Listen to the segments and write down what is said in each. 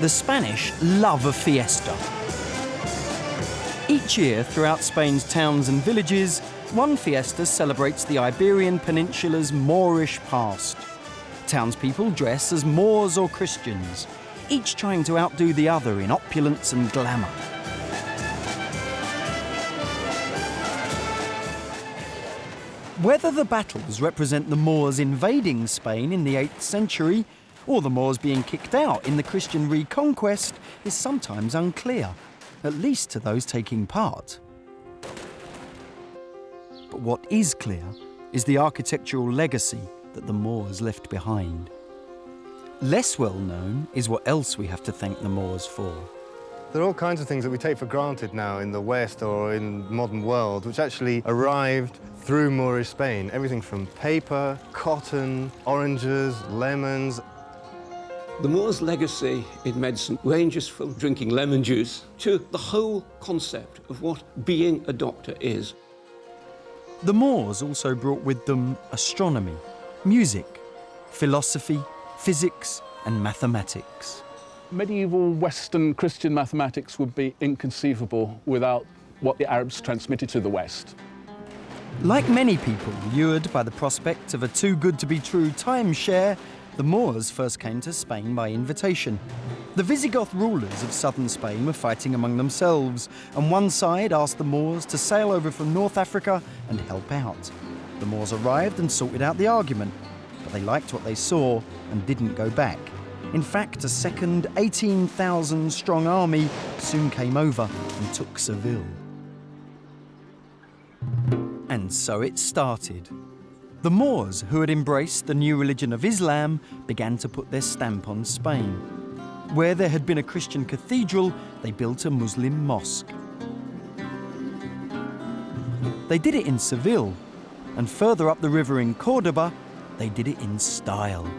The Spanish love a fiesta. Each year, throughout Spain's towns and villages, one fiesta celebrates the Iberian Peninsula's Moorish past. Townspeople dress as Moors or Christians, each trying to outdo the other in opulence and glamour. Whether the battles represent the Moors invading Spain in the 8th century or the Moors being kicked out in the Christian reconquest is sometimes unclear, at least to those taking part. But what is clear is the architectural legacy that the Moors left behind. Less well known is what else we have to thank the Moors for. There are all kinds of things that we take for granted now in the West or in the modern world, which actually arrived through Moorish Spain. Everything from paper, cotton, oranges, lemons. The Moors' legacy in medicine ranges from drinking lemon juice to the whole concept of what being a doctor is. The Moors also brought with them astronomy, music, philosophy, physics and mathematics. Medieval Western Christian mathematics would be inconceivable without what the Arabs transmitted to the West. Like many people lured by the prospect of a too-good-to-be-true timeshare, the Moors first came to Spain by invitation. The Visigoth rulers of southern Spain were fighting among themselves, and one side asked the Moors to sail over from North Africa and help out. The Moors arrived and sorted out the argument, but they liked what they saw and didn't go back. In fact, a second 18,000-strong army soon came over and took Seville. And so it started. The Moors, who had embraced the new religion of Islam, began to put their stamp on Spain. Where there had been a Christian cathedral, they built a Muslim mosque. They did it in Seville, and further up the river in Córdoba, they did it in style.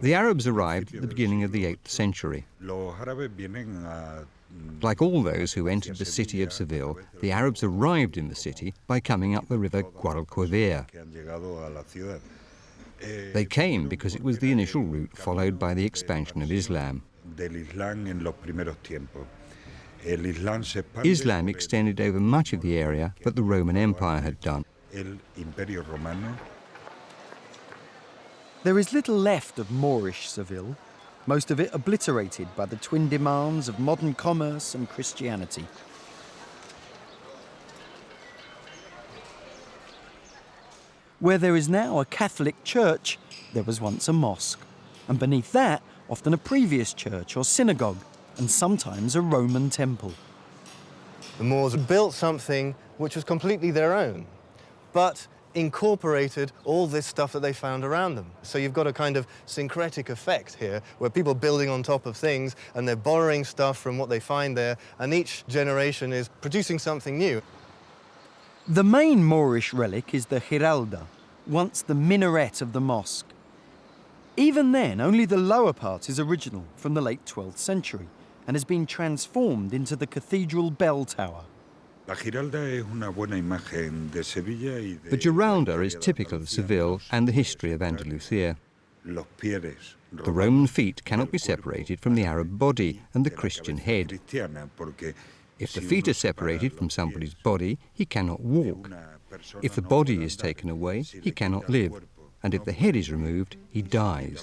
The Arabs arrived at the beginning of the 8th century. Like all those who entered the city of Seville, the Arabs arrived in the city by coming up the river Guadalquivir. They came because it was the initial route followed by the expansion of Islam. Islam extended over much of the area that the Roman Empire had done. There is little left of Moorish Seville, most of it obliterated by the twin demands of modern commerce and Christianity. Where there is now a Catholic church, there was once a mosque, and beneath that, often a previous church or synagogue, and sometimes a Roman temple. The Moors built something which was completely their own, but incorporated all this stuff that they found around them. So you've got a kind of syncretic effect here, where people are building on top of things and they're borrowing stuff from what they find there, and each generation is producing something new. The main Moorish relic is the Giralda, once the minaret of the mosque. Even then, only the lower part is original from the late 12th century and has been transformed into the cathedral bell tower. The Giralda is typical of Seville and the history of Andalusia. The Roman feet cannot be separated from the Arab body and the Christian head. If the feet are separated from somebody's body, he cannot walk. If the body is taken away, he cannot live. And if the head is removed, he dies.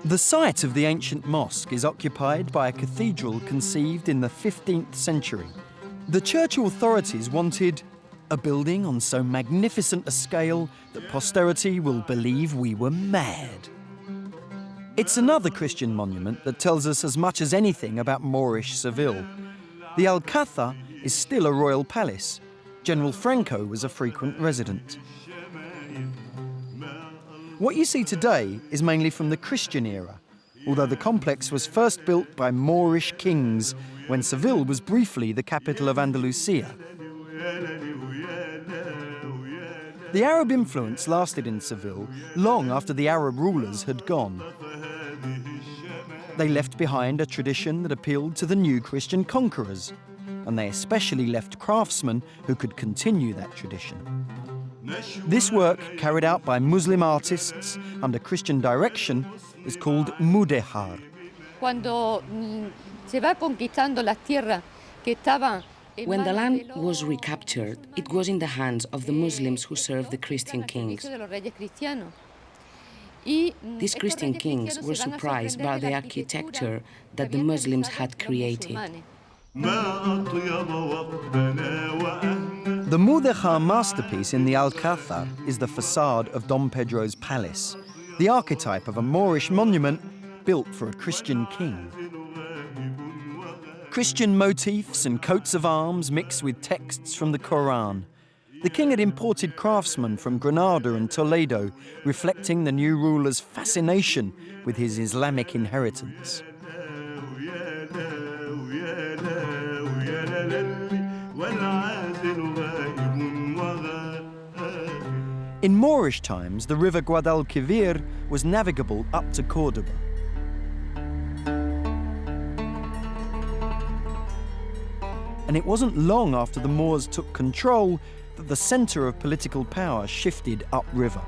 The site of the ancient mosque is occupied by a cathedral conceived in the 15th century. The church authorities wanted a building on so magnificent a scale that posterity will believe we were mad. It's another Christian monument that tells us as much as anything about Moorish Seville. The Alcázar is still a royal palace. General Franco was a frequent resident. What you see today is mainly from the Christian era, although the complex was first built by Moorish kings when Seville was briefly the capital of Andalusia. The Arab influence lasted in Seville long after the Arab rulers had gone. They left behind a tradition that appealed to the new Christian conquerors, and they especially left craftsmen who could continue that tradition. This work, carried out by Muslim artists under Christian direction, is called mudéjar. Cuando se va conquistando las tierras que estaban. When the land was recaptured, it was in the hands of the Muslims who served the Christian kings. These Christian kings were surprised by the architecture that the Muslims had created. The mudéjar masterpiece in the Alcázar is the facade of Dom Pedro's palace, the archetype of a Moorish monument built for a Christian king. Christian motifs and coats of arms mixed with texts from the Quran. The king had imported craftsmen from Granada and Toledo, reflecting the new ruler's fascination with his Islamic inheritance. In Moorish times, the river Guadalquivir was navigable up to Córdoba. And it wasn't long after the Moors took control that the centre of political power shifted upriver.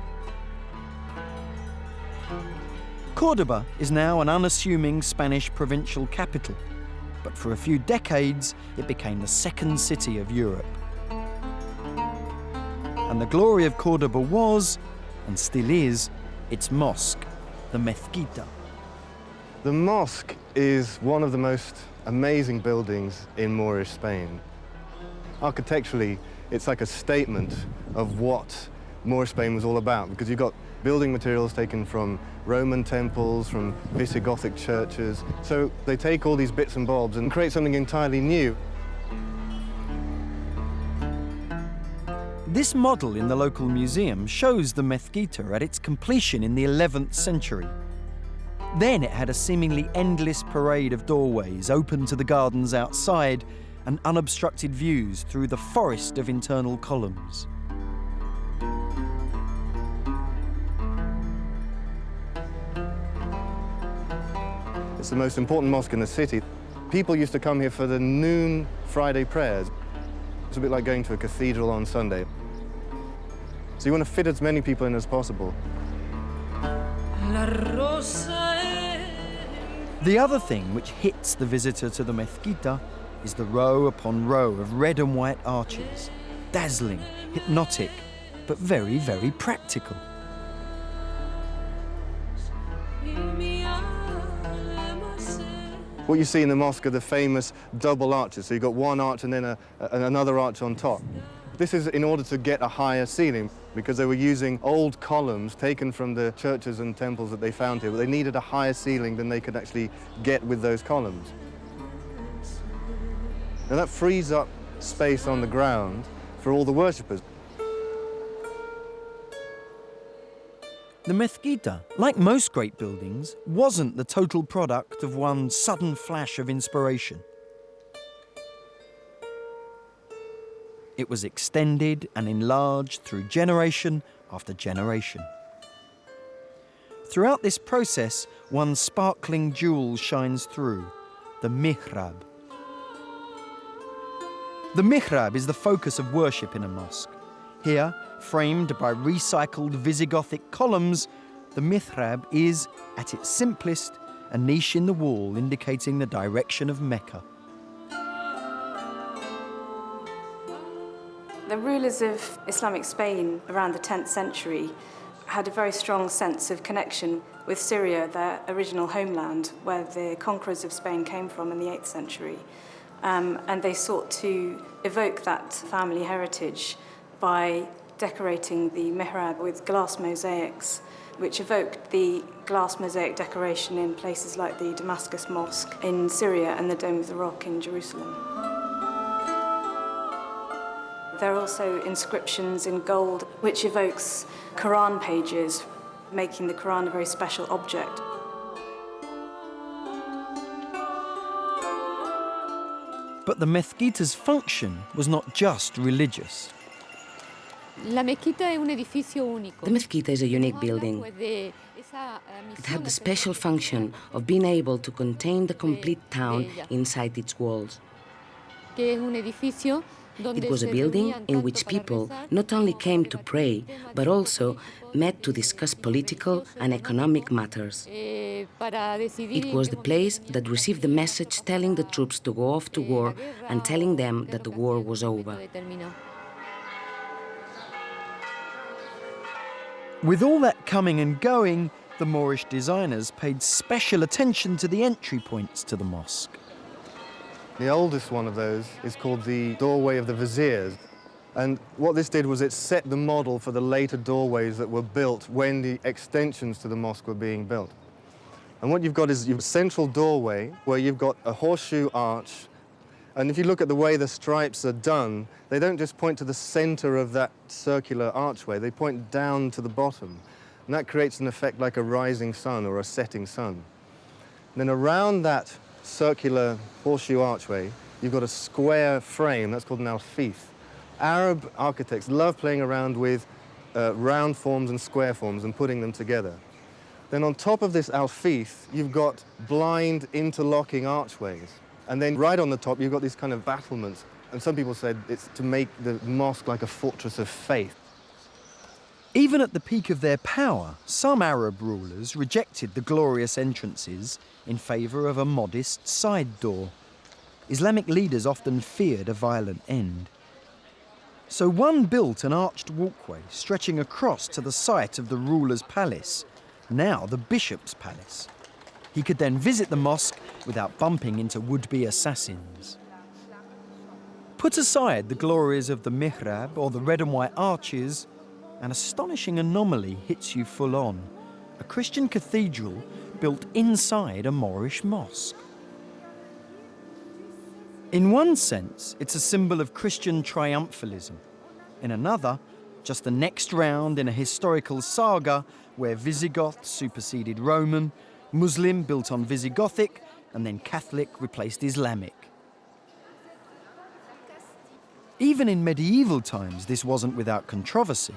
Córdoba is now an unassuming Spanish provincial capital, but for a few decades it became the second city of Europe. And the glory of Córdoba was, and still is, its mosque, the Mezquita. The mosque is one of the most amazing buildings in Moorish Spain. Architecturally, it's like a statement of what Moorish Spain was all about, because you've got building materials taken from Roman temples, from Visigothic churches. So they take all these bits and bobs and create something entirely new. This model in the local museum shows the Mezquita at its completion in the 11th century. Then it had a seemingly endless parade of doorways open to the gardens outside and unobstructed views through the forest of internal columns. It's the most important mosque in the city. People used to come here for the noon Friday prayers. It's a bit like going to a cathedral on Sunday. So you want to fit as many people in as possible. The other thing which hits the visitor to the Mezquita is the row upon row of red and white arches. Dazzling, hypnotic, but very, very practical. What you see in the mosque are the famous double arches. So you've got one arch and then another arch on top. This is in order to get a higher ceiling, because they were using old columns taken from the churches and temples that they found here, but they needed a higher ceiling than they could actually get with those columns. And that frees up space on the ground for all the worshippers. The Mezquita, like most great buildings, wasn't the total product of one sudden flash of inspiration. It was extended and enlarged through generation after generation. Throughout this process, one sparkling jewel shines through, the mihrab. The mihrab is the focus of worship in a mosque. Here, framed by recycled Visigothic columns, the mihrab is, at its simplest, a niche in the wall indicating the direction of Mecca. The rulers of Islamic Spain around the 10th century had a very strong sense of connection with Syria, their original homeland, where the conquerors of Spain came from in the 8th century. And they sought to evoke that family heritage by decorating the mihrab with glass mosaics, which evoked the glass mosaic decoration in places like the Damascus Mosque in Syria and the Dome of the Rock in Jerusalem. There are also inscriptions in gold, which evokes Quran pages, making the Quran a very special object. But the Mezquita's function was not just religious. La mezquita es un edificio único. The mezquita is a unique building. It had the special function of being able to contain the complete town inside its walls. It was a building in which people not only came to pray, but also met to discuss political and economic matters. It was the place that received the message telling the troops to go off to war and telling them that the war was over. With all that coming and going, the Moorish designers paid special attention to the entry points to the mosque. The oldest one of those is called the doorway of the viziers. And what this did was it set the model for the later doorways that were built when the extensions to the mosque were being built. And what you've got is your central doorway where you've got a horseshoe arch. And if you look at the way the stripes are done, they don't just point to the center of that circular archway, they point down to the bottom. And that creates an effect like a rising sun or a setting sun. And then around that circular horseshoe archway, you've got a square frame, that's called an alfith. Arab architects love playing around with round forms and square forms and putting them together. Then on top of this alfith, you've got blind interlocking archways. And then right on the top, you've got these kind of battlements. And some people said it's to make the mosque like a fortress of faith. Even at the peak of their power, some Arab rulers rejected the glorious entrances in favour of a modest side door. Islamic leaders often feared a violent end. So one built an arched walkway stretching across to the site of the ruler's palace, now the bishop's palace. He could then visit the mosque without bumping into would-be assassins. Put aside the glories of the mihrab or the red and white arches, an astonishing anomaly hits you full on. A Christian cathedral built inside a Moorish mosque. In one sense, it's a symbol of Christian triumphalism. In another, just the next round in a historical saga where Visigoth superseded Roman, Muslim built on Visigothic, and then Catholic replaced Islamic. Even in medieval times, this wasn't without controversy.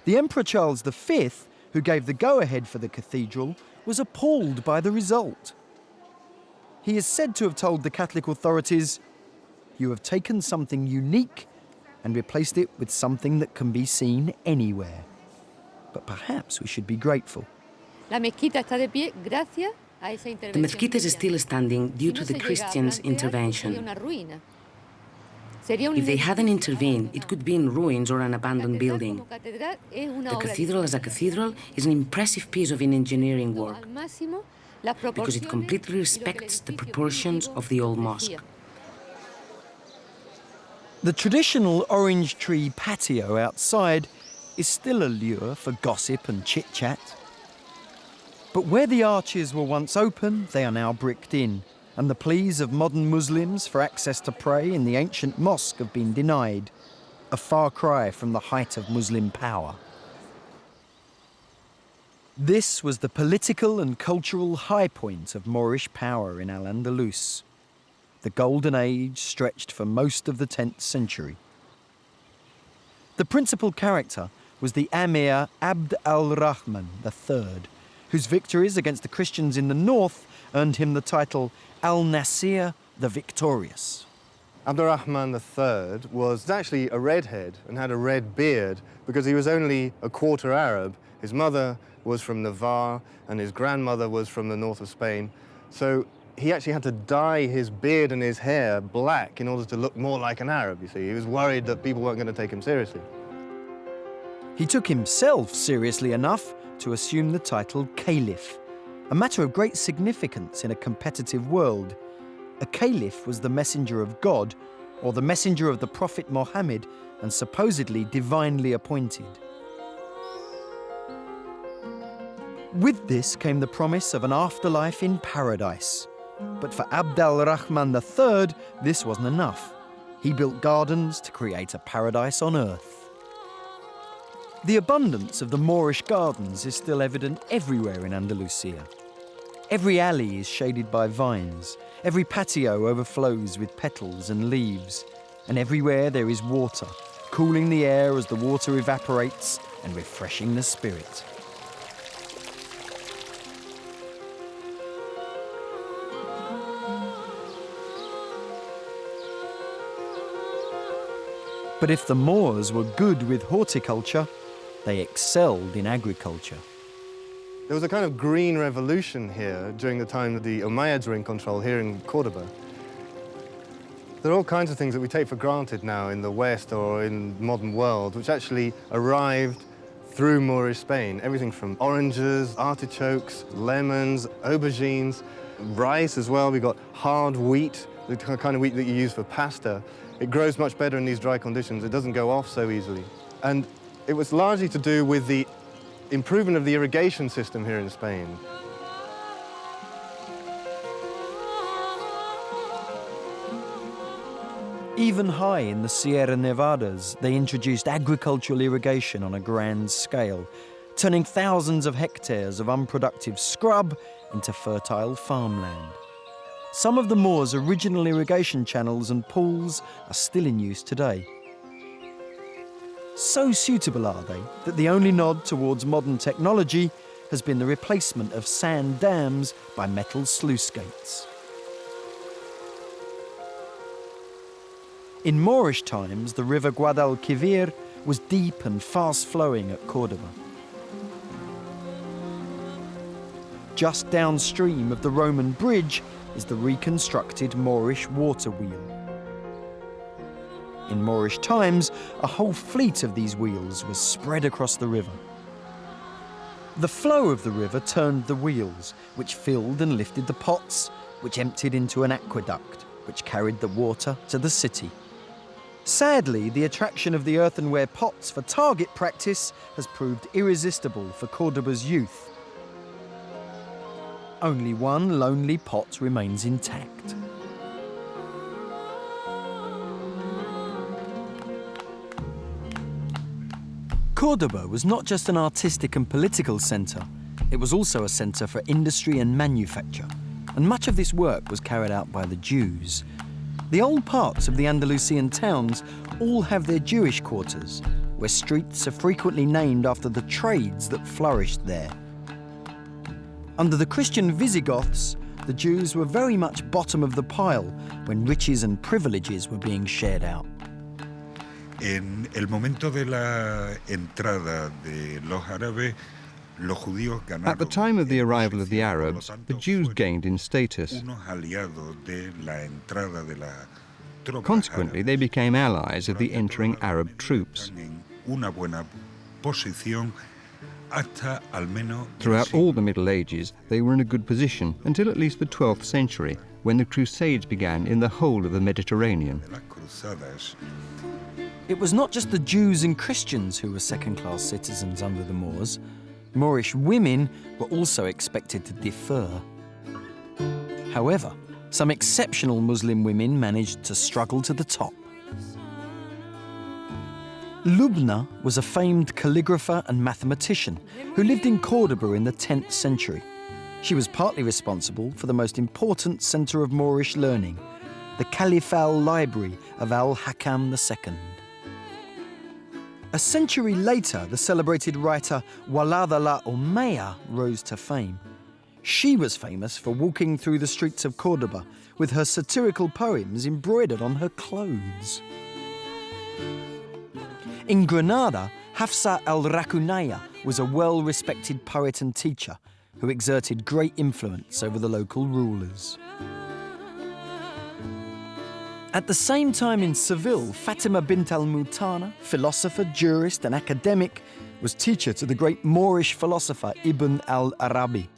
The Emperor Charles V, who gave the go-ahead for the cathedral, was appalled by the result. He is said to have told the Catholic authorities, "You have taken something unique and replaced it with something that can be seen anywhere." But perhaps we should be grateful. La mezquita está de pie gracias a esa intervención. The mezquita is still standing due to the Christians' intervention. If they hadn't intervened, it could be in ruins or an abandoned building. The cathedral as a cathedral is an impressive piece of engineering work because it completely respects the proportions of the old mosque. The traditional orange tree patio outside is still a lure for gossip and chit-chat. But where the arches were once open, they are now bricked in, and the pleas of modern Muslims for access to pray in the ancient mosque have been denied, a far cry from the height of Muslim power. This was the political and cultural high point of Moorish power in Al-Andalus. The golden age stretched for most of the 10th century. The principal character was the Emir Abd al-Rahman III, whose victories against the Christians in the north earned him the title Al-Nasir the Victorious. Abdurrahman III was actually a redhead and had a red beard because he was only a quarter Arab. His mother was from Navarre and his grandmother was from the north of Spain. So he actually had to dye his beard and his hair black in order to look more like an Arab, you see. He was worried that people weren't going to take him seriously. He took himself seriously enough to assume the title Caliph, a matter of great significance in a competitive world. A caliph was the messenger of God, or the messenger of the Prophet Mohammed, and supposedly divinely appointed. With this came the promise of an afterlife in paradise. But for Abd al-Rahman III, this wasn't enough. He built gardens to create a paradise on earth. The abundance of the Moorish gardens is still evident everywhere in Andalusia. Every alley is shaded by vines, every patio overflows with petals and leaves, and everywhere there is water, cooling the air as the water evaporates and refreshing the spirit. But if the Moors were good with horticulture, they excelled in agriculture. There was a kind of green revolution here during the time that the Umayyads were in control here in Córdoba. There are all kinds of things that we take for granted now in the West or in the modern world, which actually arrived through Moorish Spain. Everything from oranges, artichokes, lemons, aubergines, rice as well. We've got hard wheat, the kind of wheat that you use for pasta. It grows much better in these dry conditions. It doesn't go off so easily. And it was largely to do with the improvement of the irrigation system here in Spain. Even high in the Sierra Nevadas, they introduced agricultural irrigation on a grand scale, turning thousands of hectares of unproductive scrub into fertile farmland. Some of the Moors' original irrigation channels and pools are still in use today. So suitable are they that the only nod towards modern technology has been the replacement of sand dams by metal sluice gates. In Moorish times, the river Guadalquivir was deep and fast-flowing at Córdoba. Just downstream of the Roman bridge is the reconstructed Moorish water wheel. In Moorish times, a whole fleet of these wheels was spread across the river. The flow of the river turned the wheels, which filled and lifted the pots, which emptied into an aqueduct, which carried the water to the city. Sadly, the attraction of the earthenware pots for target practice has proved irresistible for Córdoba's youth. Only one lonely pot remains intact. Córdoba was not just an artistic and political centre, it was also a centre for industry and manufacture, and much of this work was carried out by the Jews. The old parts of the Andalusian towns all have their Jewish quarters, where streets are frequently named after the trades that flourished there. Under the Christian Visigoths, the Jews were very much bottom of the pile when riches and privileges were being shared out. En el momento de la entrada de los árabes, los judíos ganaron. At the time of the arrival of the Arabs, the Jews gained in status. Unos aliados de la entrada de la tropas Consequently, they became allies of the entering Arab troops. Una buena posición hasta al menos. Throughout all the Middle Ages, they were in a good position until at least the 12th century, when the Crusades began in the whole of the Mediterranean. It was not just the Jews and Christians who were second-class citizens under the Moors. Moorish women were also expected to defer. However, some exceptional Muslim women managed to struggle to the top. Lubna was a famed calligrapher and mathematician who lived in Córdoba in the 10th century. She was partly responsible for the most important centre of Moorish learning, the Caliphal Library of Al-Hakam II. A century later, the celebrated writer Walad al-Umayya rose to fame. She was famous for walking through the streets of Córdoba with her satirical poems embroidered on her clothes. In Granada, Hafsa al-Rakunaya was a well-respected poet and teacher who exerted great influence over the local rulers. At the same time in Seville, Fatima bint al-Mutana, philosopher, jurist and academic, was teacher to the great Moorish philosopher Ibn al-Arabi,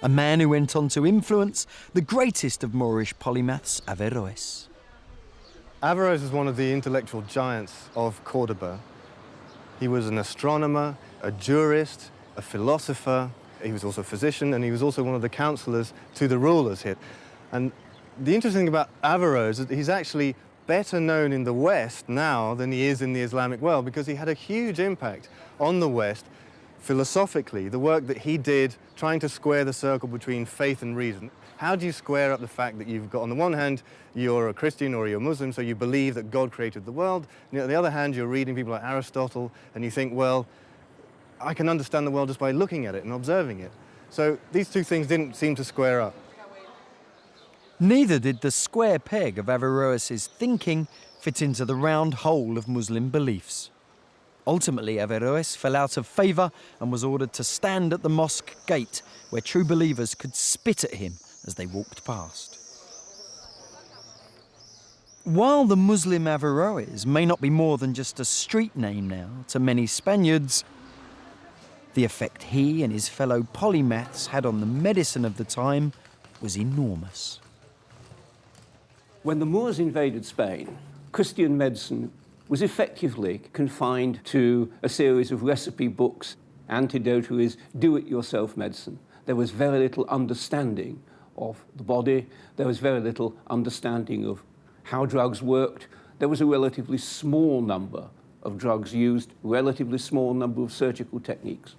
a man who went on to influence the greatest of Moorish polymaths, Averroes. Averroes was one of the intellectual giants of Córdoba. He was an astronomer, a jurist, a philosopher. He was also a physician, and he was also one of the counselors to the rulers here. And the interesting thing about Averroes is that he's actually better known in the West now than he is in the Islamic world, because he had a huge impact on the West philosophically, the work that he did trying to square the circle between faith and reason. How do you square up the fact that you've got, on the one hand, you're a Christian or you're Muslim, so you believe that God created the world, and on the other hand, you're reading people like Aristotle, and you think, well, I can understand the world just by looking at it and observing it. So these two things didn't seem to square up. Neither did the square peg of Averroes's thinking fit into the round hole of Muslim beliefs. Ultimately, Averroes fell out of favour and was ordered to stand at the mosque gate, where true believers could spit at him as they walked past. While the Muslim Averroes may not be more than just a street name now to many Spaniards, the effect he and his fellow polymaths had on the medicine of the time was enormous. When the Moors invaded Spain, Christian medicine was effectively confined to a series of recipe books. Antidote is do-it-yourself medicine. There was very little understanding of the body. There was very little understanding of how drugs worked. There was a relatively small number of drugs used, relatively small number of surgical techniques.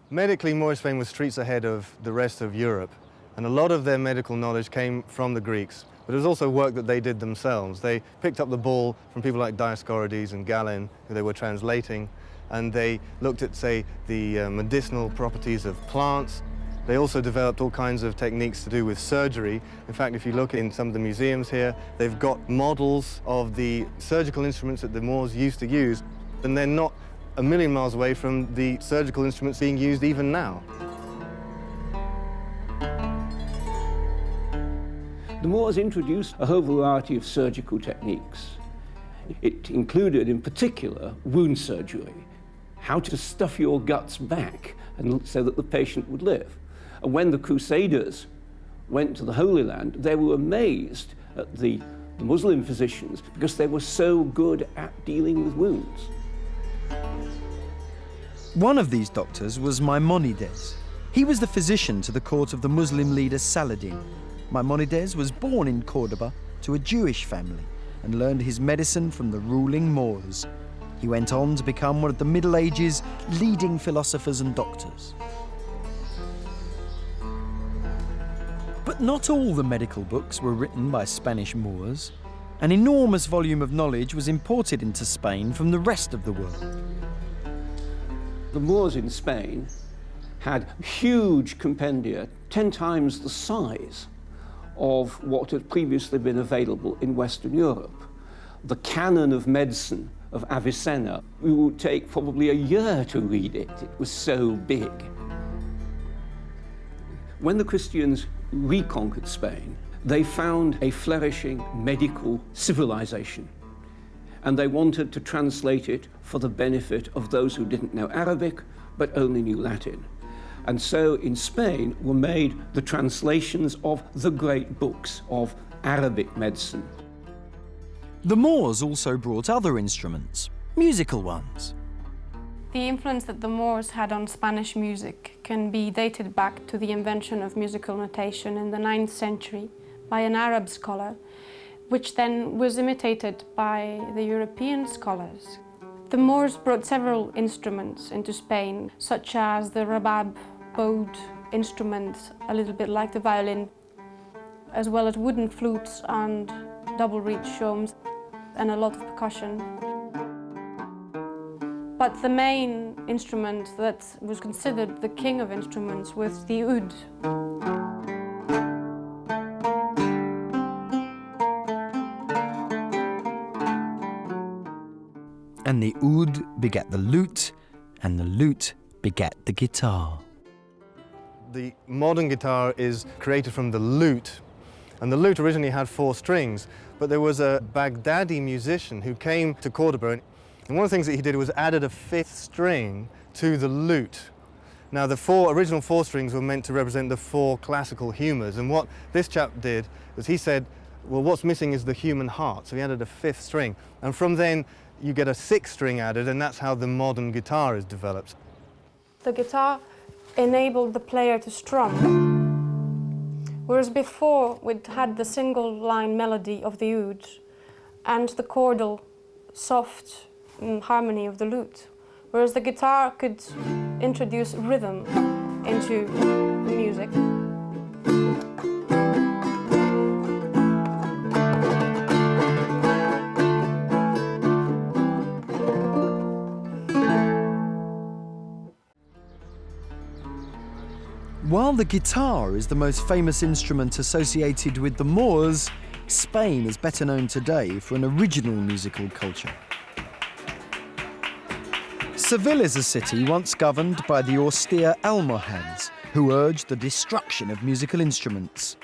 Medically, Moorish Spain was streets ahead of the rest of Europe, and a lot of their medical knowledge came from the Greeks. But it was also work that they did themselves. They picked up the ball from people like Dioscorides and Galen, who they were translating, and they looked at, say, the medicinal properties of plants. They also developed all kinds of techniques to do with surgery. In fact, if you look in some of the museums here, they've got models of the surgical instruments that the Moors used to use, and they're not a million miles away from the surgical instruments being used even now. The Moors introduced a whole variety of surgical techniques. It included, in particular, wound surgery, how to stuff your guts back and so that the patient would live. And when the Crusaders went to the Holy Land, they were amazed at the Muslim physicians because they were so good at dealing with wounds. One of these doctors was Maimonides. He was the physician to the court of the Muslim leader Saladin. Maimonides was born in Córdoba to a Jewish family and learned his medicine from the ruling Moors. He went on to become one of the Middle Ages' leading philosophers and doctors. But not all the medical books were written by Spanish Moors. An enormous volume of knowledge was imported into Spain from the rest of the world. The Moors in Spain had huge compendia, 10 times the size of what had previously been available in Western Europe. The canon of medicine of Avicenna, it would take probably a year to read it. It was so big. When the Christians reconquered Spain, they found a flourishing medical civilization, and they wanted to translate it for the benefit of those who didn't know Arabic but only knew Latin. And so in Spain were made the translations of the great books of Arabic medicine. The Moors also brought other instruments, musical ones. The influence that the Moors had on Spanish music can be dated back to the invention of musical notation in the 9th century by an Arab scholar, which then was imitated by the European scholars. The Moors brought several instruments into Spain, such as the rabab, bowed instrument, a little bit like the violin, as well as wooden flutes and double-reed shomes, and a lot of percussion. But the main instrument that was considered the king of instruments was the oud. And the oud begat the lute, and the lute begat the guitar. The modern guitar is created from the lute, and the lute originally had 4 strings, but there was a Baghdadi musician who came to Córdoba, and one of the things that he did was added a 5th string to the lute. Now, the original 4 strings were meant to represent the 4 classical humours, and what this chap did was he said, well, what's missing is the human heart, so he added a 5th string, and from then you get a 6th string added, and that's how the modern guitar is developed. The guitar enabled the player to strum, whereas before we'd had the single line melody of the oud and the chordal soft harmony of the lute, whereas the guitar could introduce rhythm into the music. While the guitar is the most famous instrument associated with the Moors, Spain is better known today for an original musical culture. Seville is a city once governed by the austere Almohads, who urged the destruction of musical instruments.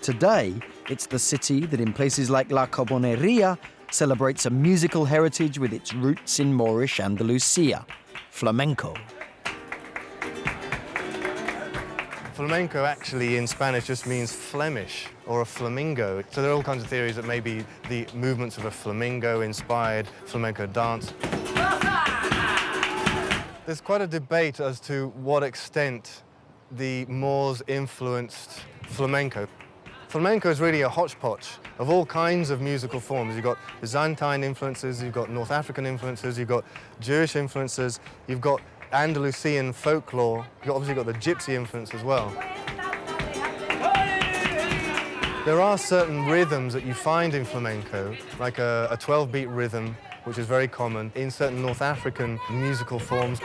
Today, it's the city that in places like La Carboneria celebrates a musical heritage with its roots in Moorish Andalusia, flamenco. Flamenco actually in Spanish just means Flemish or a flamingo. So there are all kinds of theories that maybe the movements of a flamingo-inspired flamenco dance. There's quite a debate as to what extent the Moors influenced flamenco. Flamenco is really a hodgepodge of all kinds of musical forms. You've got Byzantine influences, you've got North African influences, you've got Jewish influences, you've got Andalusian folklore, you've obviously got the gypsy influence as well. There are certain rhythms that you find in flamenco, like a 12-beat rhythm, which is very common in certain North African musical forms.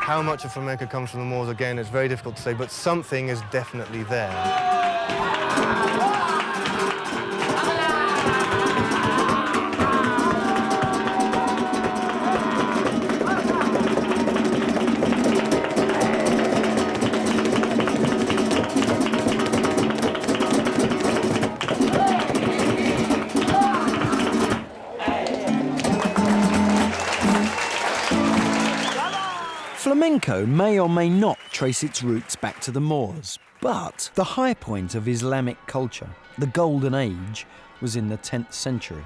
How much of flamenco comes from the Moors, again, it's very difficult to say, but something is definitely there. Flamenco may or may not trace its roots back to the Moors, but the high point of Islamic culture, the Golden Age, was in the 10th century,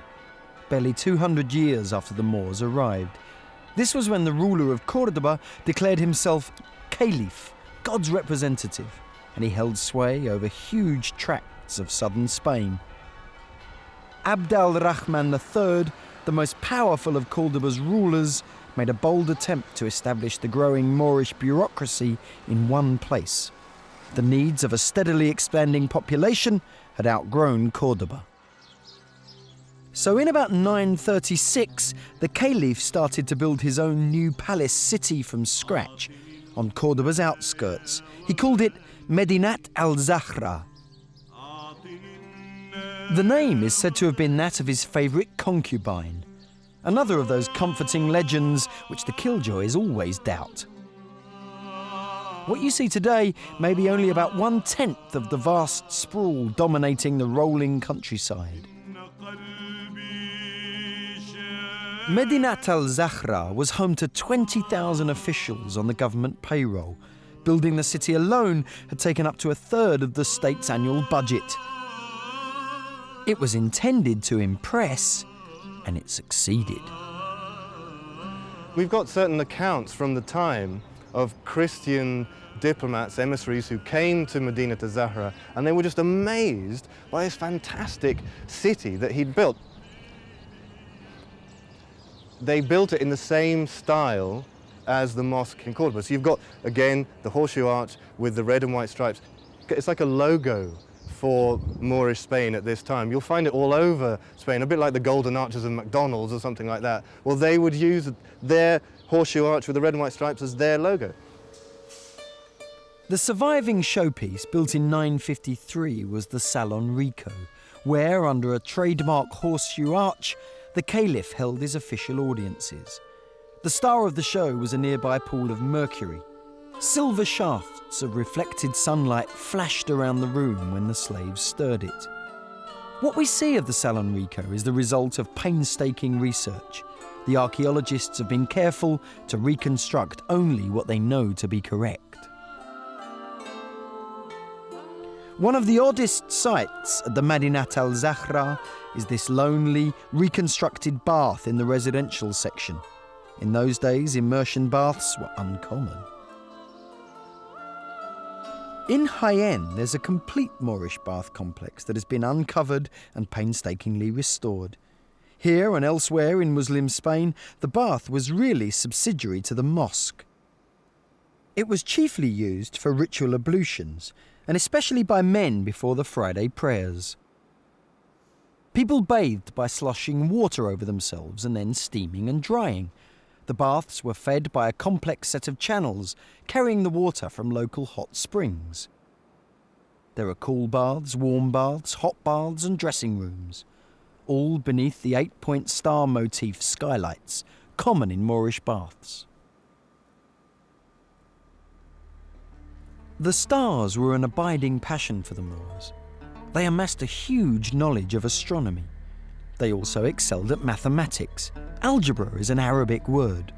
barely 200 years after the Moors arrived. This was when the ruler of Córdoba declared himself Caliph, God's representative, and he held sway over huge tracts of southern Spain. Abd al-Rahman III, the most powerful of Córdoba's rulers, made a bold attempt to establish the growing Moorish bureaucracy in one place. The needs of a steadily expanding population had outgrown Córdoba. So in about 936, the Caliph started to build his own new palace city from scratch on Córdoba's outskirts. He called it Medinat al-Zahra. The name is said to have been that of his favourite concubine, another of those comforting legends which the killjoys always doubt. What you see today may be only about 1/10 of the vast sprawl dominating the rolling countryside. Medinat al-Zahra was home to 20,000 officials on the government payroll. Building the city alone had taken up to a third of the state's annual budget. It was intended to impress, and it succeeded. We've got certain accounts from the time of Christian diplomats, emissaries who came to Medinat al-Zahra, and they were just amazed by this fantastic city that he'd built. They built it in the same style as the mosque in Córdoba. So you've got, again, the horseshoe arch with the red and white stripes. It's like a logo for Moorish Spain at this time. You'll find it all over Spain, a bit like the golden arches of McDonald's or something like that. Well, they would use their horseshoe arch with the red and white stripes as their logo. The surviving showpiece, built in 953, was the Salon Rico, where, under a trademark horseshoe arch, the Caliph held his official audiences. The star of the show was a nearby pool of mercury. Silver shafts of reflected sunlight flashed around the room when the slaves stirred it. What we see of the Salon Rico is the result of painstaking research. The archaeologists have been careful to reconstruct only what they know to be correct. One of the oddest sights at the Medinat al-Zahra is this lonely, reconstructed bath in the residential section. In those days, immersion baths were uncommon. In Jaén, there's a complete Moorish bath complex that has been uncovered and painstakingly restored. Here and elsewhere in Muslim Spain, the bath was really subsidiary to the mosque. It was chiefly used for ritual ablutions, and especially by men before the Friday prayers. People bathed by sloshing water over themselves and then steaming and drying. The baths were fed by a complex set of channels carrying the water from local hot springs. There are cool baths, warm baths, hot baths and dressing rooms, all beneath the 8-point star motif skylights, common in Moorish baths. The stars were an abiding passion for the Moors. They amassed a huge knowledge of astronomy. They also excelled at mathematics. Algebra is an Arabic word.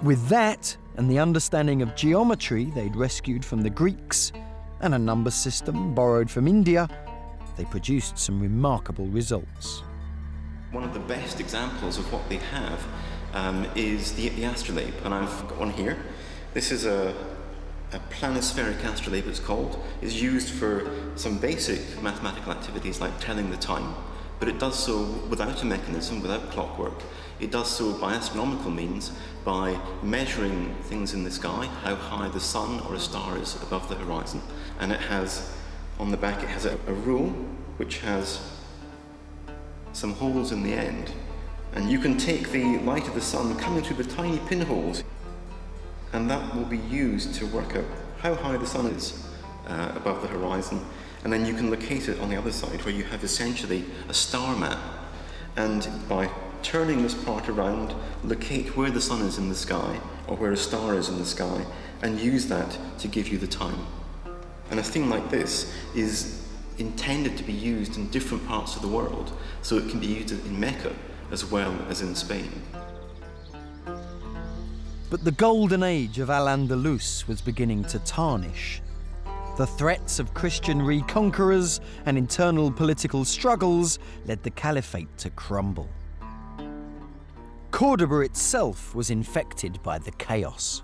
With that and the understanding of geometry they'd rescued from the Greeks and a number system borrowed from India, they produced some remarkable results. One of the best examples of what they have is the astrolabe, and I've got one here. This is a planispheric astrolabe, it's called. It's used for some basic mathematical activities like telling the time, but it does so without a mechanism, without clockwork. It does so by astronomical means, by measuring things in the sky, how high the sun or a star is above the horizon. And it has, on the back, it has a rule which has some holes in the end. And you can take the light of the sun coming through the tiny pinholes, and that will be used to work out how high the sun is above the horizon. And then you can locate it on the other side, where you have essentially a star map. And by turning this part around, locate where the sun is in the sky, or where a star is in the sky, and use that to give you the time. And a thing like this is intended to be used in different parts of the world, so it can be used in Mecca as well as in Spain. But the golden age of Al-Andalus was beginning to tarnish. The threats of Christian reconquerors and internal political struggles led the caliphate to crumble. Córdoba itself was infected by the chaos.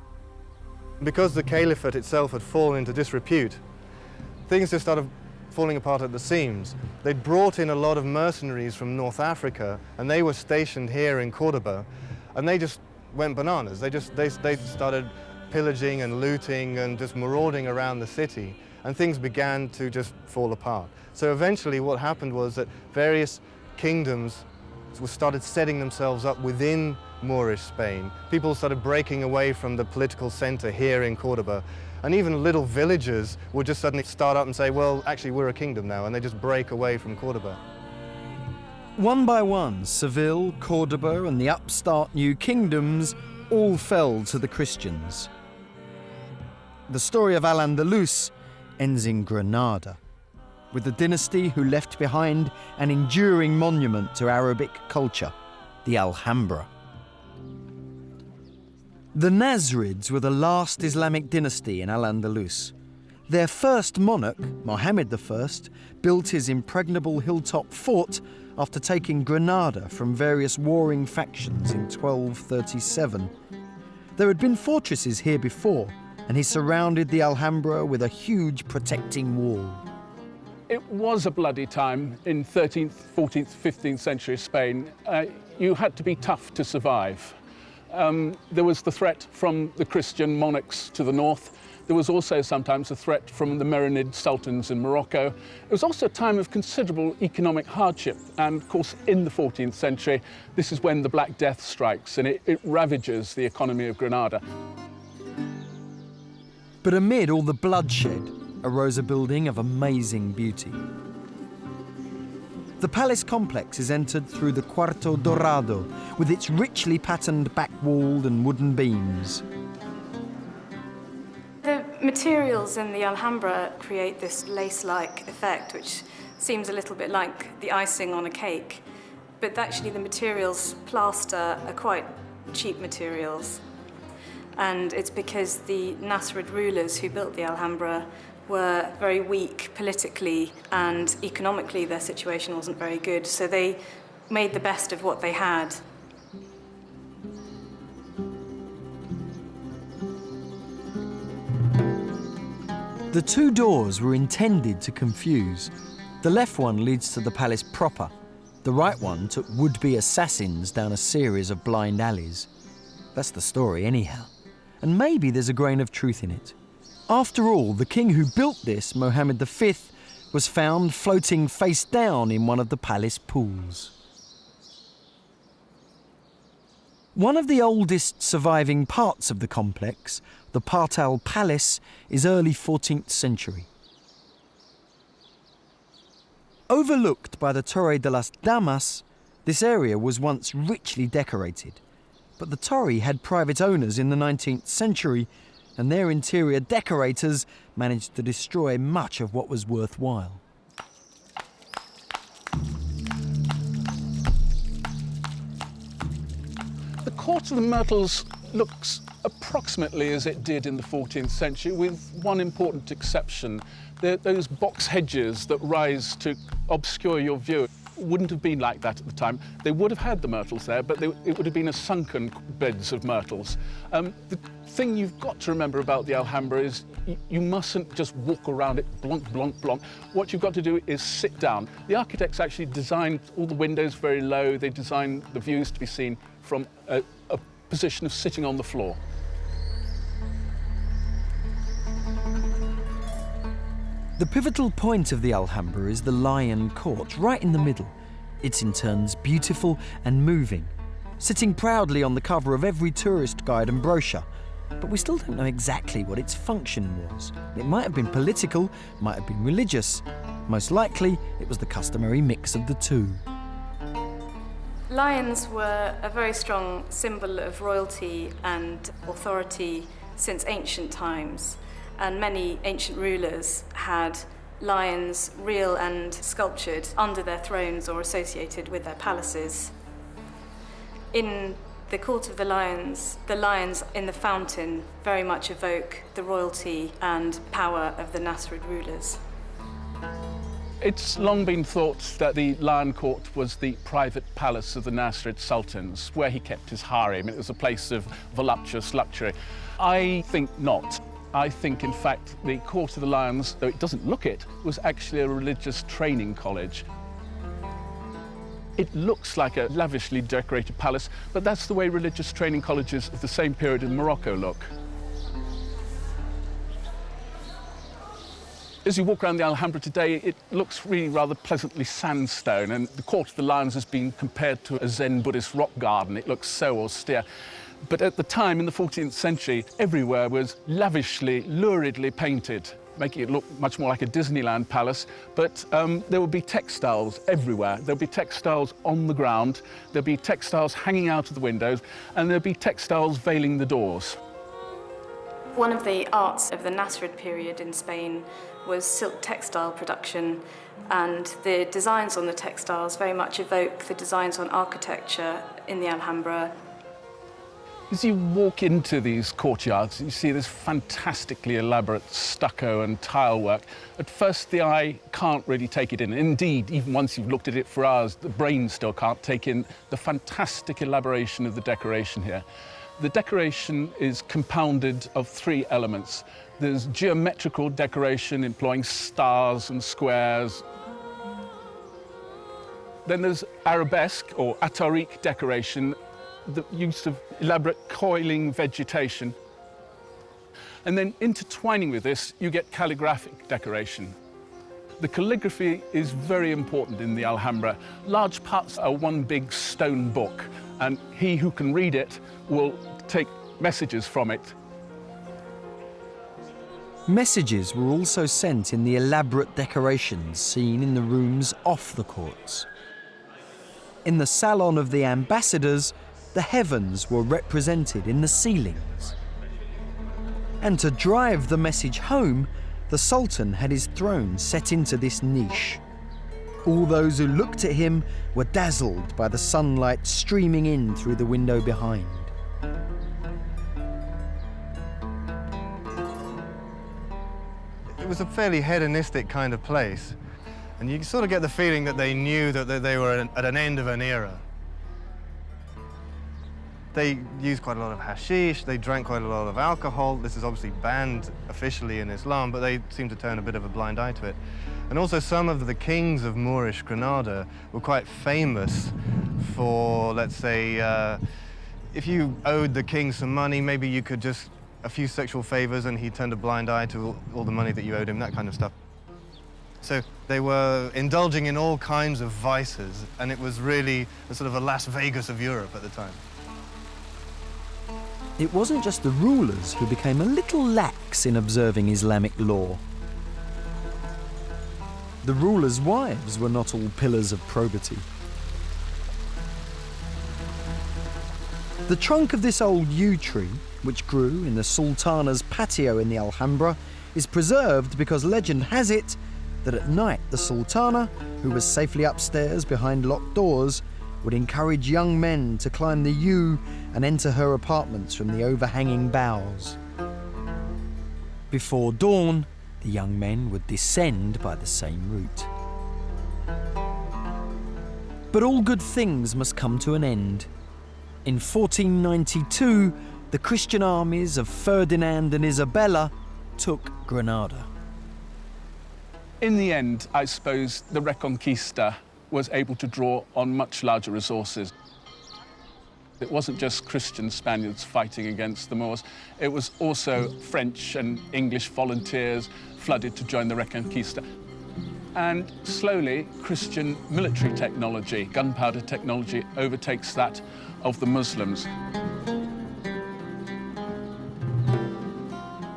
Because the caliphate itself had fallen into disrepute, things just started falling apart at the seams. They'd brought in a lot of mercenaries from North Africa, and they were stationed here in Córdoba, and they just went bananas. They started pillaging and looting and just marauding around the city, and things began to just fall apart. So eventually what happened was that various kingdoms started setting themselves up within Moorish Spain. People started breaking away from the political center here in Córdoba, and even little villages would just suddenly start up and say, well, actually we're a kingdom now, and they just break away from Córdoba. One by one, Seville, Córdoba and the upstart new kingdoms all fell to the Christians. The story of Al-Andalus ends in Granada, with the dynasty who left behind an enduring monument to Arabic culture, the Alhambra. The Nasrids were the last Islamic dynasty in Al-Andalus. Their first monarch, Mohammed I, built his impregnable hilltop fort after taking Granada from various warring factions in 1237. There had been fortresses here before, and he surrounded the Alhambra with a huge protecting wall. It was a bloody time in 13th, 14th, 15th century Spain. You had to be tough to survive. There was the threat from the Christian monarchs to the north. There was also sometimes a threat from the Marinid sultans in Morocco. It was also a time of considerable economic hardship. And of course, in the 14th century, this is when the Black Death strikes and it ravages the economy of Granada. But amid all the bloodshed arose a building of amazing beauty. The palace complex is entered through the Cuarto Dorado, with its richly patterned back wall and wooden beams. The materials in the Alhambra create this lace-like effect, which seems a little bit like the icing on a cake. But actually the materials, plaster, are quite cheap materials. And it's because the Nasrid rulers who built the Alhambra were very weak politically, and economically their situation wasn't very good, so they made the best of what they had. The two doors were intended to confuse. The left one leads to the palace proper. The right one took would-be assassins down a series of blind alleys. That's the story anyhow. And maybe there's a grain of truth in it. After all, the king who built this, Mohammed V, was found floating face down in one of the palace pools. One of the oldest surviving parts of the complex, the Partal Palace, is early 14th century. Overlooked by the Torre de las Damas, this area was once richly decorated, but the torre had private owners in the 19th century, and their interior decorators managed to destroy much of what was worthwhile. The Court of the Myrtles looks approximately as it did in the 14th century, with one important exception. Those box hedges that rise to obscure your view wouldn't have been like that at the time. They would have had the myrtles there, but it would have been a sunken beds of myrtles. The thing you've got to remember about the Alhambra is you mustn't just walk around it, blonk, blonk, blonk. What you've got to do is sit down. The architects actually designed all the windows very low. They designed the views to be seen from a position of sitting on the floor. The pivotal point of the Alhambra is the Lion Court, right in the middle. It's in turns beautiful and moving, sitting proudly on the cover of every tourist guide and brochure. But we still don't know exactly what its function was. It might have been political, might have been religious. Most likely, it was the customary mix of the two. Lions were a very strong symbol of royalty and authority since ancient times. And many ancient rulers had lions, real and sculptured, under their thrones or associated with their palaces. In the Court of the lions in the fountain very much evoke the royalty and power of the Nasrid rulers. It's long been thought that the Lion Court was the private palace of the Nasrid sultans, where he kept his harem. It was a place of voluptuous luxury. I think not. I think, in fact, the Court of the Lions, though it doesn't look it, was actually a religious training college. It looks like a lavishly decorated palace, but that's the way religious training colleges of the same period in Morocco look. As you walk around the Alhambra today, it looks really rather pleasantly sandstone, and the Court of the Lions has been compared to a Zen Buddhist rock garden. It looks so austere. But at the time, in the 14th century, everywhere was lavishly, luridly painted, making it look much more like a Disneyland palace. But there would be textiles everywhere. There'd be textiles on the ground, there'd be textiles hanging out of the windows, and there'd be textiles veiling the doors. One of the arts of the Nasrid period in Spain was silk textile production, and the designs on the textiles very much evoke the designs on architecture in the Alhambra. As you walk into these courtyards, you see this fantastically elaborate stucco and tile work. At first, the eye can't really take it in. Indeed, even once you've looked at it for hours, the brain still can't take in the fantastic elaboration of the decoration here. The decoration is compounded of three elements. There's geometrical decoration employing stars and squares. Then there's arabesque or atarique decoration, the use of elaborate coiling vegetation. And then intertwining with this, you get calligraphic decoration. The calligraphy is very important in the Alhambra. Large parts are one big stone book, and he who can read it will take messages from it. Messages were also sent in the elaborate decorations seen in the rooms off the courts. In the salon of the ambassadors, the heavens were represented in the ceilings. And to drive the message home, the Sultan had his throne set into this niche. All those who looked at him were dazzled by the sunlight streaming in through the window behind. It was a fairly hedonistic kind of place, and you sort of get the feeling that they knew that they were at an end of an era. They used quite a lot of hashish, they drank quite a lot of alcohol. This is obviously banned officially in Islam, but they seem to turn a bit of a blind eye to it. And also some of the kings of Moorish Granada were quite famous for, let's say, if you owed the king some money, maybe you could just, a few sexual favors and he turned a blind eye to all the money that you owed him, that kind of stuff. So they were indulging in all kinds of vices, and it was really a sort of a Las Vegas of Europe at the time. it wasn't just the rulers who became a little lax in observing Islamic law. The rulers' wives were not all pillars of probity. The trunk of this old yew tree, which grew in the Sultana's patio in the Alhambra, is preserved because legend has it that at night the Sultana, who was safely upstairs behind locked doors, would encourage young men to climb the yew and enter her apartments from the overhanging boughs. Before dawn, the young men would descend by the same route. But all good things must come to an end. In 1492, the Christian armies of Ferdinand and Isabella took Granada. In the end, I suppose the Reconquista was able to draw on much larger resources. It wasn't just Christian Spaniards fighting against the Moors, it was also French and English volunteers flooded to join the Reconquista. And slowly, Christian military technology, gunpowder technology, overtakes that of the Muslims.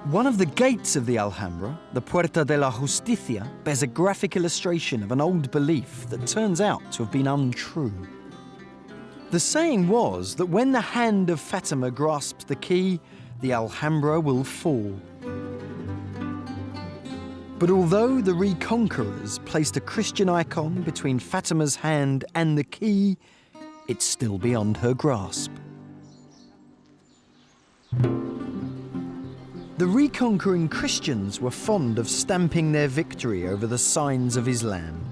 One of the gates of the Alhambra, the Puerta de la Justicia, bears a graphic illustration of an old belief that turns out to have been untrue. The saying was that when the hand of Fatima grasps the key, the Alhambra will fall. But although the reconquerors placed a Christian icon between Fatima's hand and the key, it's still beyond her grasp. The reconquering Christians were fond of stamping their victory over the signs of Islam.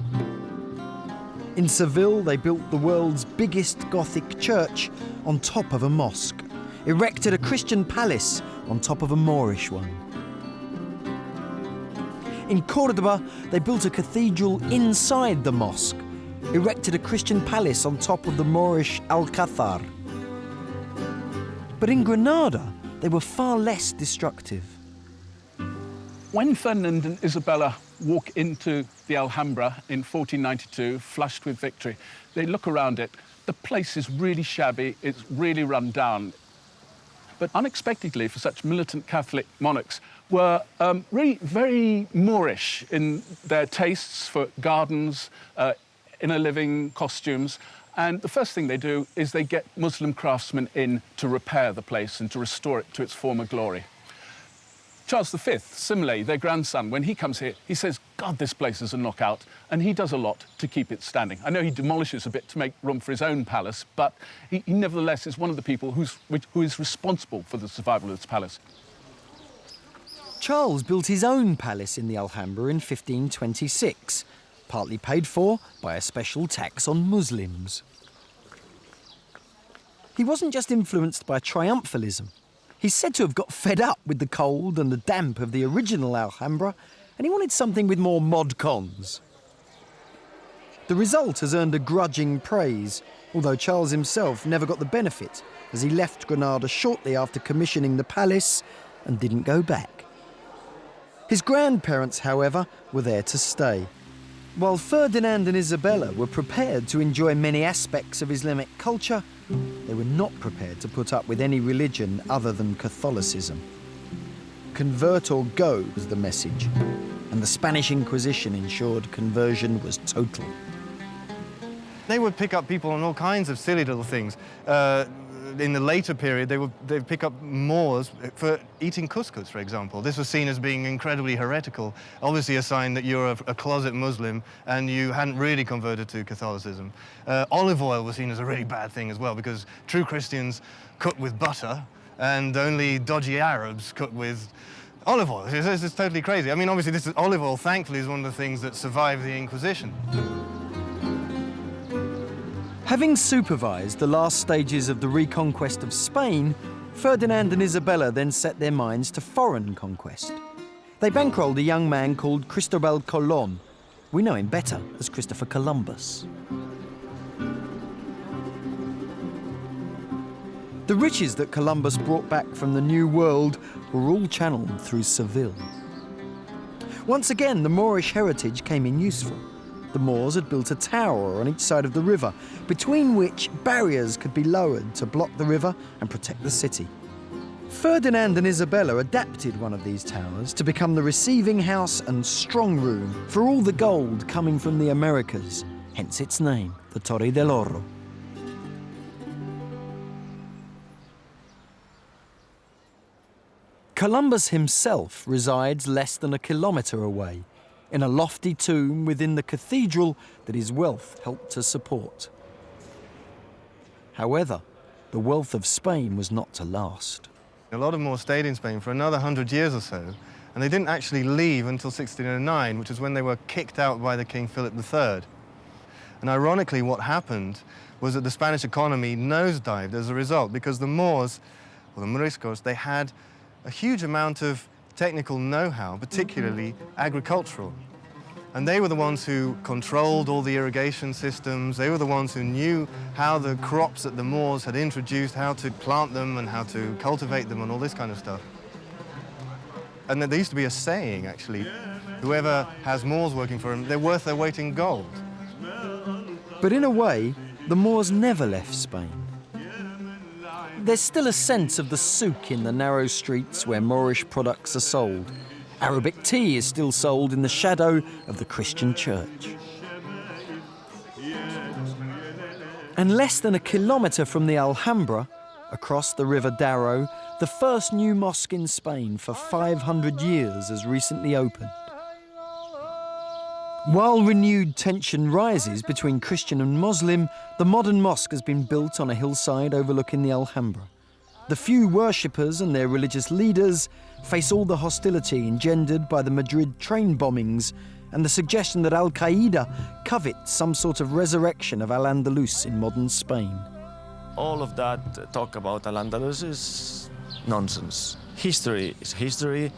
In Seville, they built the world's biggest Gothic church on top of a mosque, erected a Christian palace on top of a Moorish one. In Córdoba, they built a cathedral inside the mosque, erected a Christian palace on top of the Moorish Alcázar. But in Granada, they were far less destructive. When Ferdinand and Isabella walk into the Alhambra in 1492, flushed with victory, they look around it. The place is really shabby, it's really run down. But unexpectedly, for such militant Catholic monarchs, were really very Moorish in their tastes for gardens, inner living costumes. And the first thing they do is they get Muslim craftsmen in to repair the place and to restore it to its former glory. Charles V, similarly, their grandson, when he comes here, he says, God, this place is a knockout, and he does a lot to keep it standing. I know he demolishes a bit to make room for his own palace, but he nevertheless is one of the people who is responsible for the survival of this palace. Charles built his own palace in the Alhambra in 1526, partly paid for by a special tax on Muslims. He wasn't just influenced by triumphalism. He's said to have got fed up with the cold and the damp of the original Alhambra, and he wanted something with more mod cons. The result has earned a grudging praise, although Charles himself never got the benefit, as he left Granada shortly after commissioning the palace and didn't go back. His grandparents, however, were there to stay. While Ferdinand and Isabella were prepared to enjoy many aspects of Islamic culture, they were not prepared to put up with any religion other than Catholicism. Convert or go was the message, and the Spanish Inquisition ensured conversion was total. They would pick up people on all kinds of silly little things. In the later period, they'd pick up Moors for eating couscous, for example. This was seen as being incredibly heretical, obviously a sign that you're a closet Muslim and you hadn't really converted to Catholicism. Olive oil was seen as a really bad thing as well, because true Christians cook with butter and only dodgy Arabs cook with olive oil. This is totally crazy. I mean, obviously, olive oil, thankfully, is one of the things that survived the Inquisition. Having supervised the last stages of the reconquest of Spain, Ferdinand and Isabella then set their minds to foreign conquest. They bankrolled a young man called Cristobal Colón. We know him better as Christopher Columbus. The riches that Columbus brought back from the New World were all channeled through Seville. Once again, the Moorish heritage came in useful. The Moors had built a tower on each side of the river, between which barriers could be lowered to block the river and protect the city. Ferdinand and Isabella adapted one of these towers to become the receiving house and strong room for all the gold coming from the Americas, hence its name, the Torre del Oro. Columbus himself resides less than a kilometre away, in a lofty tomb within the cathedral that his wealth helped to support. However, the wealth of Spain was not to last. A lot of Moors stayed in Spain for another 100 years or so, and they didn't actually leave until 1609, which is when they were kicked out by the King Philip III. And ironically, what happened was that the Spanish economy nosedived as a result, because the Moors, or the Moriscos, they had a huge amount of technical know-how, particularly agricultural. And they were the ones who controlled all the irrigation systems. They were the ones who knew how the crops that the Moors had introduced, how to plant them and how to cultivate them and all this kind of stuff. And there used to be a saying, actually, whoever has Moors working for them, they're worth their weight in gold. But in a way, the Moors never left Spain. There's still a sense of the souk in the narrow streets where Moorish products are sold. Arabic tea is still sold in the shadow of the Christian church. And less than a kilometre from the Alhambra, across the River Darro, the first new mosque in Spain for 500 years has recently opened. While renewed tension rises between Christian and Muslim, the modern mosque has been built on a hillside overlooking the Alhambra. The few worshippers and their religious leaders face all the hostility engendered by the Madrid train bombings and the suggestion that Al-Qaeda covets some sort of resurrection of Al-Andalus in modern Spain. All of that talk about Al-Andalus is nonsense. History is history,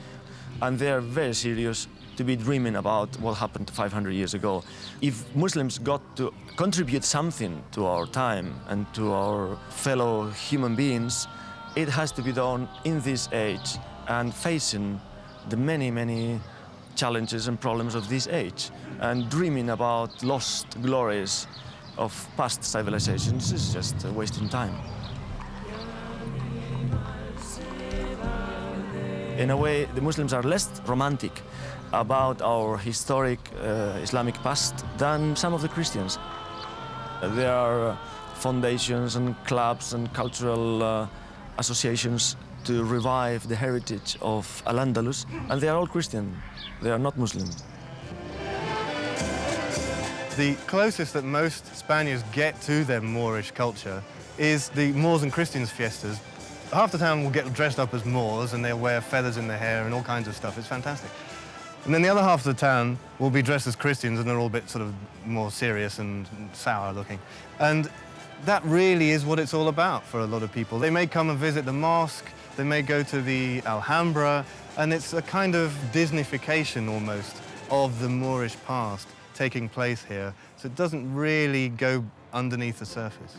and they are very serious to be dreaming about what happened 500 years ago. If Muslims got to contribute something to our time and to our fellow human beings, it has to be done in this age and facing the many, many challenges and problems of this age. And dreaming about lost glories of past civilizations is just wasting time. In a way, the Muslims are less romantic about our historic Islamic past than some of the Christians. There are foundations and clubs and cultural associations to revive the heritage of Al-Andalus, and they are all Christian. They are not Muslim. The closest that most Spaniards get to their Moorish culture is the Moors and Christians fiestas. Half the town will get dressed up as Moors and they'll wear feathers in their hair and all kinds of stuff. It's fantastic. And then the other half of the town will be dressed as Christians and they're all a bit sort of more serious and sour looking. And that really is what it's all about for a lot of people. They may come and visit the mosque, they may go to the Alhambra, and it's a kind of Disneyfication almost of the Moorish past taking place here. So it doesn't really go underneath the surface.